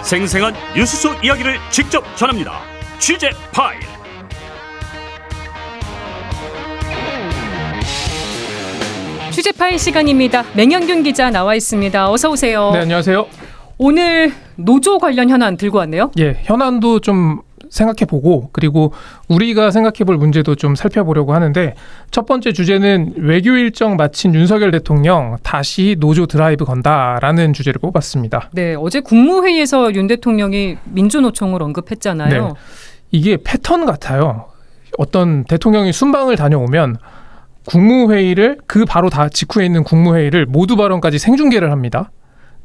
생생한 뉴스 속 이야기를 직접 전합니다. 취재 파일. 취재 파일 시간입니다. 맹현균 기자 나와 있습니다. 어서 오세요. 네, 안녕하세요. 오늘 노조 관련 현안 들고 왔네요. 예, 현안도 좀 생각해보고 그리고 우리가 생각해볼 문제도 좀 살펴보려고 하는데, 첫 번째 주제는 외교 일정 마친 윤석열 대통령 다시 노조 드라이브 건다라는 주제를 뽑았습니다. 네, 어제 국무회의에서 윤 대통령이 민주노총을 언급했잖아요. 네, 이게 패턴 같아요. 어떤 대통령이 순방을 다녀오면 국무회의를 그 바로 다 직후에 있는 국무회의를 모두 발언까지 생중계를 합니다.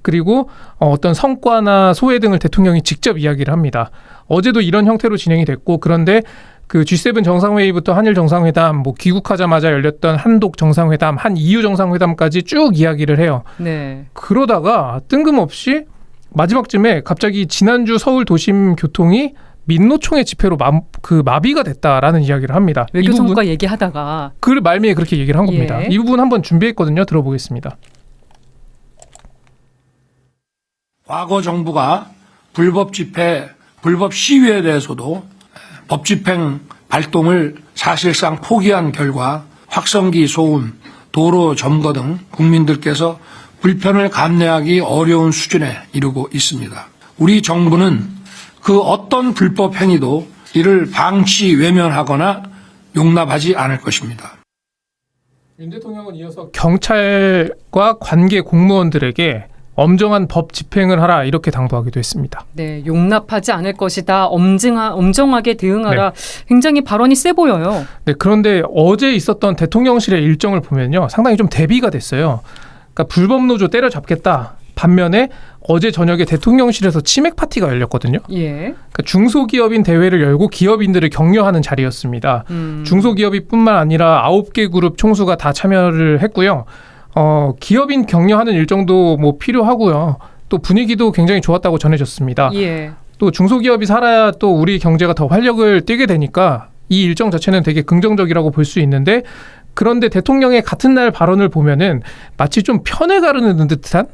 그리고 어떤 성과나 소회 등을 대통령이 직접 이야기를 합니다. 어제도 이런 형태로 진행이 됐고, 그런데 그 G7 정상회의부터 한일 정상회담, 귀국하자마자 열렸던 한독 정상회담, 한 EU 정상회담까지 쭉 이야기를 해요. 네. 그러다가 뜬금없이 마지막쯤에 갑자기 지난주 서울 도심 교통이 민노총의 집회로 마비가 됐다라는 이야기를 합니다. 외교 성과 얘기하다가 그 말미에 그렇게 얘기를 한 겁니다. 예. 이 부분 한번 준비했거든요. 들어보겠습니다. 과거 정부가 불법 집회, 불법 시위에 대해서도 법 집행 발동을 사실상 포기한 결과 확성기 소음, 도로 점거 등 국민들께서 불편을 감내하기 어려운 수준에 이르고 있습니다. 우리 정부는 그 어떤 불법 행위도 이를 방치 외면하거나 용납하지 않을 것입니다. 윤 대통령은 이어서 경찰과 관계 공무원들에게 엄정한 법 집행을 하라, 이렇게 당부하기도 했습니다. 네, 용납하지 않을 것이다. 엄정하게 대응하라. 네. 굉장히 발언이 세 보여요. 네, 그런데 어제 있었던 대통령실의 일정을 보면요, 상당히 좀 대비가 됐어요. 그러니까 불법 노조 때려잡겠다 반면에 어제 저녁에 대통령실에서 치맥 파티가 열렸거든요. 예. 그러니까 중소기업인 대회를 열고 기업인들을 격려하는 자리였습니다. 중소기업인뿐만 아니라 9개 그룹 총수가 다 참여를 했고요. 기업인 격려하는 일정도 필요하고요. 또 분위기도 굉장히 좋았다고 전해졌습니다. 예. 또 중소기업이 살아야 또 우리 경제가 더 활력을 띠게 되니까 이 일정 자체는 되게 긍정적이라고 볼 수 있는데, 그런데 대통령의 같은 날 발언을 보면은 마치 좀 편에 가르는 듯한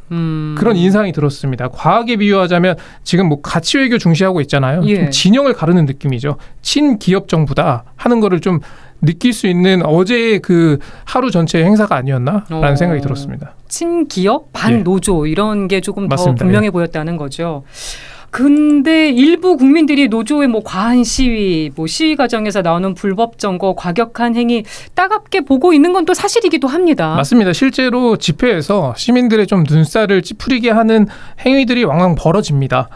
그런 인상이 들었습니다. 과하게 비유하자면 지금 가치 외교 중시하고 있잖아요. 예. 좀 진영을 가르는 느낌이죠. 친기업 정부다 하는 거를 좀 느낄 수 있는 어제의 그 하루 전체의 행사가 아니었나라는 생각이 들었습니다. 친기업, 반노조 이런 게 조금 맞습니다. 더 분명해 보였다는 거죠. 근데 일부 국민들이 노조의 과한 시위, 시위 과정에서 나오는 불법 점거, 과격한 행위 따갑게 보고 있는 건 또 사실이기도 합니다. 맞습니다. 실제로 집회에서 시민들의 좀 눈살을 찌푸리게 하는 행위들이 왕왕 벌어집니다.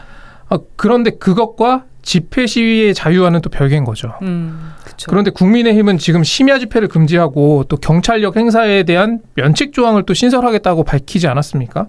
그런데 그것과 집회 시위의 자유와는 또 별개인 거죠. 그렇죠. 그런데 국민의힘은 지금 심야 집회를 금지하고 또 경찰력 행사에 대한 면책 조항을 또 신설하겠다고 밝히지 않았습니까?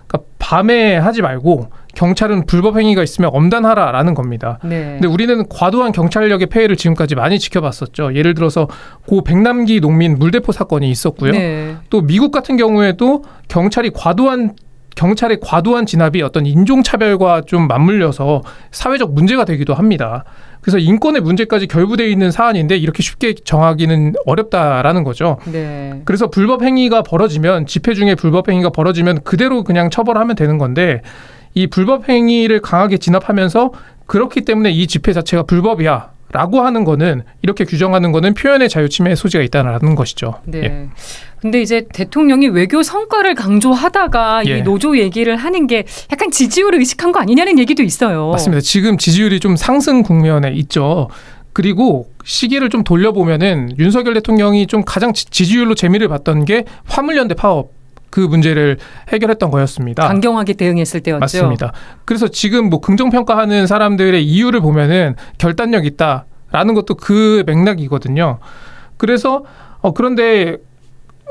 그러니까 밤에 하지 말고 경찰은 불법 행위가 있으면 엄단하라라는 겁니다. 네. 근데 우리는 과도한 경찰력의 폐해를 지금까지 많이 지켜봤었죠. 예를 들어서 고 백남기 농민 물대포 사건이 있었고요. 네. 또 미국 같은 경우에도 경찰의 과도한 진압이 어떤 인종차별과 좀 맞물려서 사회적 문제가 되기도 합니다. 그래서 인권의 문제까지 결부되어 있는 사안인데 이렇게 쉽게 정하기는 어렵다라는 거죠. 네. 그래서 불법 행위가 벌어지면, 집회 중에 불법 행위가 벌어지면 그대로 그냥 처벌하면 되는 건데, 이 불법 행위를 강하게 진압하면서 그렇기 때문에 이 집회 자체가 불법이야 라고 하는 거는, 이렇게 규정하는 거는 표현의 자유 침해의 소지가 있다는 것이죠. 네. 예. 근데 이제 대통령이 외교 성과를 강조하다가 예. 이 노조 얘기를 하는 게 약간 지지율을 의식한 거 아니냐는 얘기도 있어요. 맞습니다. 지금 지지율이 좀 상승 국면에 있죠. 그리고 시기를 좀 돌려보면은 윤석열 대통령이 좀 가장 지지율로 재미를 봤던 게 화물연대 파업, 그 문제를 해결했던 거였습니다. 강경하게 대응했을 때였죠. 맞습니다. 그래서 지금 긍정평가하는 사람들의 이유를 보면은 결단력 있다라는 것도 그 맥락이거든요. 그래서 그런데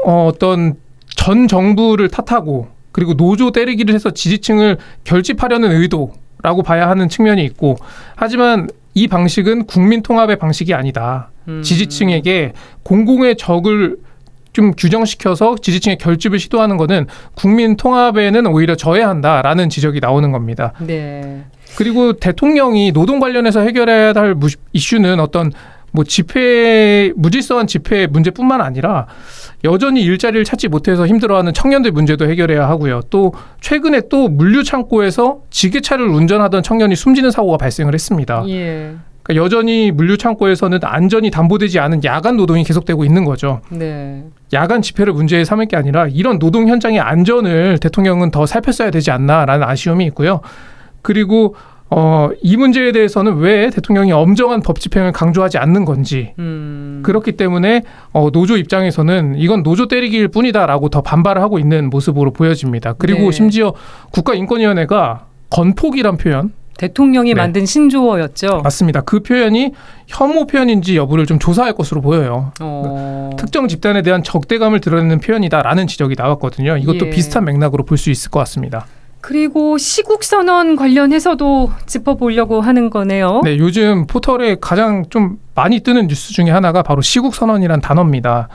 어떤 전 정부를 탓하고 그리고 노조 때리기를 해서 지지층을 결집하려는 의도라고 봐야 하는 측면이 있고, 하지만 이 방식은 국민 통합의 방식이 아니다. 지지층에게 공공의 적을 좀 규정시켜서 지지층의 결집을 시도하는 것은 국민 통합에는 오히려 저해한다라는 지적이 나오는 겁니다. 네. 그리고 대통령이 노동 관련해서 해결해야 할 이슈는 어떤 뭐 무질서한 집회 문제뿐만 아니라 여전히 일자리를 찾지 못해서 힘들어하는 청년들 문제도 해결해야 하고요. 또 최근에 또 물류 창고에서 지게차를 운전하던 청년이 숨지는 사고가 발생을 했습니다. 예. 그러니까 여전히 물류 창고에서는 안전이 담보되지 않은 야간 노동이 계속되고 있는 거죠. 네. 야간 집회를 문제에 삼을 게 아니라 이런 노동 현장의 안전을 대통령은 더 살폈어야 되지 않나라는 아쉬움이 있고요. 그리고 이 문제에 대해서는 왜 대통령이 엄정한 법 집행을 강조하지 않는 건지 그렇기 때문에 노조 입장에서는 이건 노조 때리기일 뿐이다라고 더 반발을 하고 있는 모습으로 보여집니다. 그리고 네. 심지어 국가인권위원회가 건폭이란 표현 대통령이 네. 만든 신조어였죠. 맞습니다. 그 표현이 혐오 표현인지 여부를 좀 조사할 것으로 보여요. 특정 집단에 대한 적대감을 드러내는 표현이다라는 지적이 나왔거든요. 이것도 예. 비슷한 맥락으로 볼 수 있을 것 같습니다. 그리고 시국선언 관련해서도 짚어보려고 하는 거네요. 네, 요즘 포털에 가장 좀 많이 뜨는 뉴스 중에 하나가 바로 시국선언이란 단어입니다.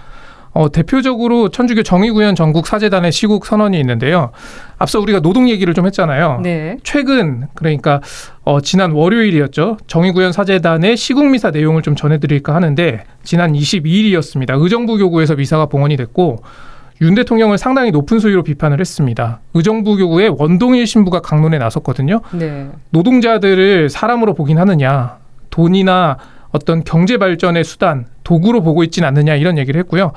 대표적으로 천주교 정의구현 전국 사제단의 시국선언이 있는데요. 앞서 우리가 노동 얘기를 좀 했잖아요. 네. 최근 그러니까 지난 월요일이었죠. 정의구현 사제단의 시국미사 내용을 좀 전해드릴까 하는데 지난 22일이었습니다. 의정부 교구에서 미사가 봉헌이 됐고 윤 대통령을 상당히 높은 수위로 비판을 했습니다. 의정부 교구의 원동일 신부가 강론에 나섰거든요. 네. 노동자들을 사람으로 보긴 하느냐, 돈이나 어떤 경제 발전의 수단, 도구로 보고 있진 않느냐 이런 얘기를 했고요.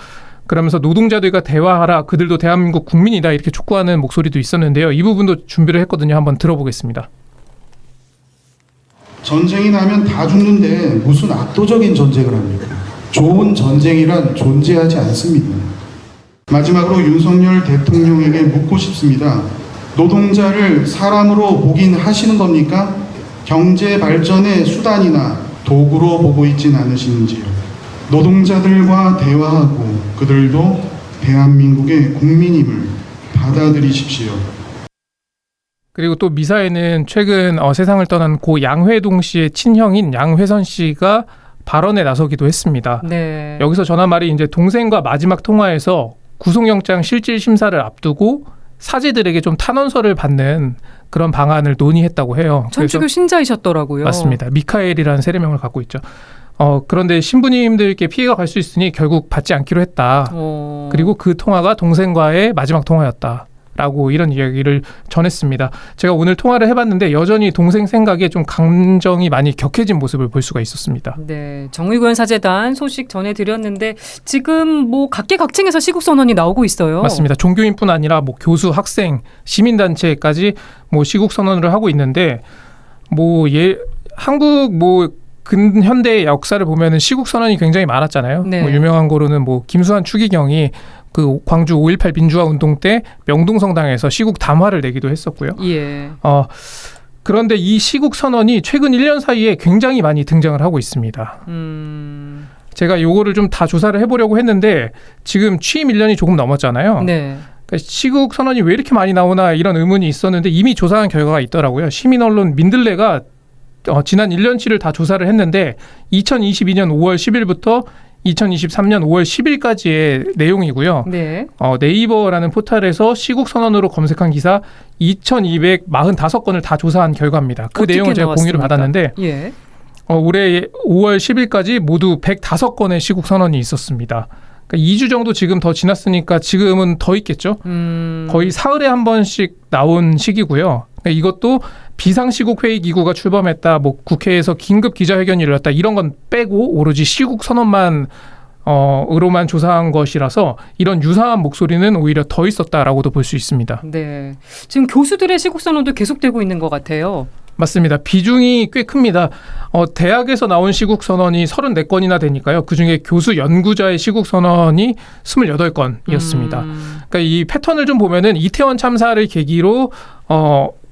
그러면서 노동자들과 대화하라, 그들도 대한민국 국민이다 이렇게 촉구하는 목소리도 있었는데요. 이 부분도 준비를 했거든요. 한번 들어보겠습니다. 전쟁이 나면 다 죽는데 무슨 압도적인 전쟁을 합니까? 좋은 전쟁이란 존재하지 않습니다. 마지막으로 윤석열 대통령에게 묻고 싶습니다. 노동자를 사람으로 보긴 하시는 겁니까? 경제 발전의 수단이나 도구로 보고 있진 않으시는지요? 노동자들과 대화하고 그들도 대한민국의 국민임을 받아들이십시오. 그리고 또 미사에는 최근 세상을 떠난 고 양회동 씨의 친형인 양회선 씨가 발언에 나서기도 했습니다. 네. 여기서 전한 말이 이제 동생과 마지막 통화에서 구속영장 실질 심사를 앞두고 사제들에게 좀 탄원서를 받는 그런 방안을 논의했다고 해요. 천주교 그래서 신자이셨더라고요. 맞습니다. 미카엘이라는 세례명을 갖고 있죠. 그런데 신부님들께 피해가 갈 수 있으니 결국 받지 않기로 했다. 그리고 그 통화가 동생과의 마지막 통화였다라고 이런 이야기를 전했습니다. 제가 오늘 통화를 해봤는데 여전히 동생 생각에 좀 감정이 많이 격해진 모습을 볼 수가 있었습니다. 네, 정의구현 사제단 소식 전해드렸는데 지금 뭐 각계각층에서 시국선언이 나오고 있어요. 맞습니다. 종교인뿐 아니라 뭐 교수, 학생, 시민단체까지 뭐 시국선언을 하고 있는데 한국 근현대의 역사를 보면은 시국선언이 굉장히 많았잖아요. 네. 뭐 유명한 거로는 뭐 김수환 추기경이 그 광주 5.18 민주화 운동 때 명동성당에서 시국 담화를 내기도 했었고요. 예. 그런데 이 시국선언이 최근 1년 사이에 굉장히 많이 등장을 하고 있습니다. 제가 요거를 좀 다 조사를 해보려고 했는데 지금 취임 1년이 조금 넘었잖아요. 네. 그러니까 시국선언이 왜 이렇게 많이 나오나 이런 의문이 있었는데 이미 조사한 결과가 있더라고요. 시민언론 민들레가 지난 1년치를 다 조사를 했는데 2022년 5월 10일부터 2023년 5월 10일까지의 내용이고요. 네. 네이버라는 포털에서 시국선언으로 검색한 기사 2,245건을 다 조사한 결과입니다. 그 내용을 제가 공유를 받았는데 예. 올해 5월 10일까지 모두 105건의 시국선언이 있었습니다. 그러니까 2주 정도 지금 더 지났으니까 지금은 더 있겠죠. 거의 사흘에 한 번씩 나온 시기고요. 그러니까 이것도 비상시국회의기구가 출범했다, 뭐 국회에서 긴급 기자회견이 열렸다 이런 건 빼고 오로지 시국선언만 으로만 조사한 것이라서 이런 유사한 목소리는 오히려 더 있었다라고도 볼 수 있습니다. 네. 지금 교수들의 시국선언도 계속되고 있는 것 같아요. 맞습니다. 비중이 꽤 큽니다. 대학에서 나온 시국선언이 34건이나 되니까요. 그중에 교수 연구자의 시국선언이 28건이었습니다. 그러니까 이 패턴을 좀 보면은 이태원 참사를 계기로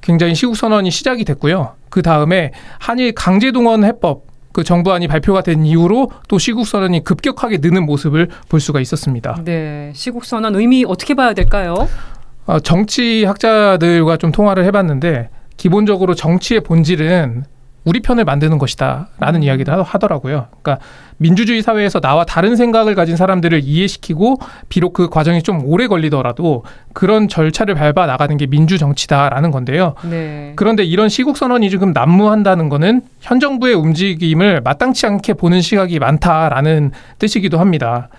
굉장히 시국선언이 시작이 됐고요. 그 다음에 한일 강제동원 해법 그 정부안이 발표가 된 이후로 또 시국선언이 급격하게 느는 모습을 볼 수가 있었습니다. 네, 시국선언 의미 어떻게 봐야 될까요? 정치학자들과 좀 통화를 해봤는데 기본적으로 정치의 본질은 우리 편을 만드는 것이다라는 이야기도 하더라고요. 그러니까 민주주의 사회에서 나와 다른 생각을 가진 사람들을 이해시키고 비록 그 과정이 좀 오래 걸리더라도 그런 절차를 밟아 나가는 게 민주 정치다라는 건데요. 네. 그런데 이런 시국 선언이 지금 난무한다는 거는 현 정부의 움직임을 마땅치 않게 보는 시각이 많다라는 뜻이기도 합니다.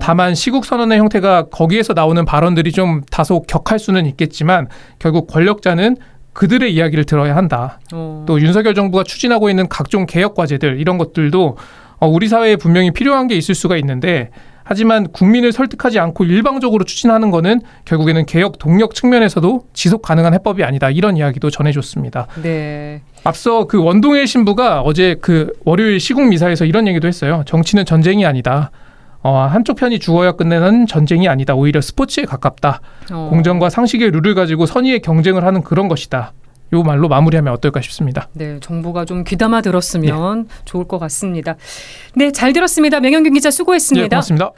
다만 시국 선언의 형태가 거기에서 나오는 발언들이 좀 다소 격할 수는 있겠지만 결국 권력자는 그들의 이야기를 들어야 한다. 또 윤석열 정부가 추진하고 있는 각종 개혁 과제들 이런 것들도 우리 사회에 분명히 필요한 게 있을 수가 있는데 하지만 국민을 설득하지 않고 일방적으로 추진하는 거는 결국에는 개혁 동력 측면에서도 지속 가능한 해법이 아니다. 이런 이야기도 전해줬습니다. 네. 앞서 그 원동일 신부가 어제 그 월요일 시국 미사에서 이런 얘기도 했어요. 정치는 전쟁이 아니다. 한쪽 편이 죽어야 끝내는 전쟁이 아니다. 오히려 스포츠에 가깝다. 공정과 상식의 룰을 가지고 선의의 경쟁을 하는 그런 것이다. 요 말로 마무리하면 어떨까 싶습니다. 네, 정부가 좀 귀담아 들었으면 좋을 것 같습니다. 네, 잘 들었습니다. 명현균 기자 수고했습니다. 네, 고맙습니다.